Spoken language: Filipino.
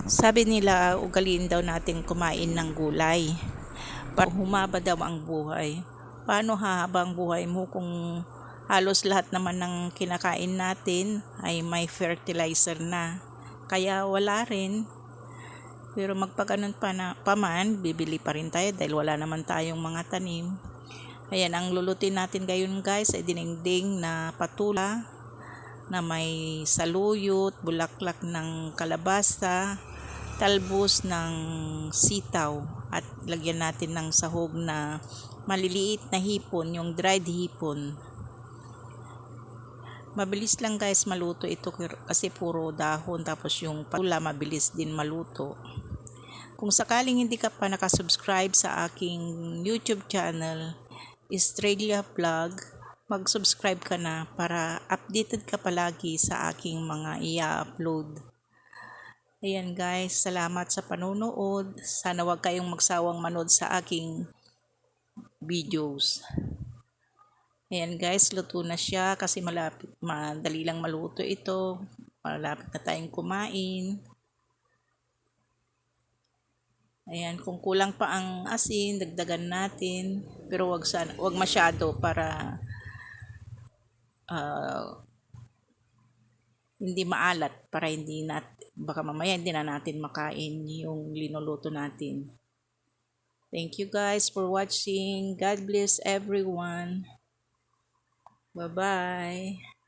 Sabi nila, ugaliin daw natin kumain ng gulay para humaba daw ang buhay. Paano hahaba ang buhay mo kung halos lahat naman ng kinakain natin ay may fertilizer na? Kaya wala rin. Pero magpaganon paman, bibili pa rin tayo dahil wala naman tayong mga tanim. Ayan, ang lulutin natin ngayon guys ay dinengdeng na patula na may saluyot, bulaklak ng kalabasa, talbos ng sitaw at lagyan natin ng sahog na maliliit na hipon, yung dried hipon. Mabilis lang guys maluto ito kasi puro dahon, tapos yung patula mabilis din maluto. Kung sakaling hindi ka pa nakasubscribe sa aking YouTube channel, Estrella Vlog, mag-subscribe ka na para updated ka palagi sa aking mga i-upload. Ayan guys, salamat sa panonood. Sana wag kayong magsawang manood sa aking videos. Ayan guys, luto na siya kasi madali lang maluto ito. Malapit na tayong kumain. Ayan, kung kulang pa ang asin, dagdagan natin. Pero wag masyado para hindi maalat, para hindi baka mamaya hindi na natin makain yung linuluto natin. Thank you guys for watching. God bless everyone. Bye-bye.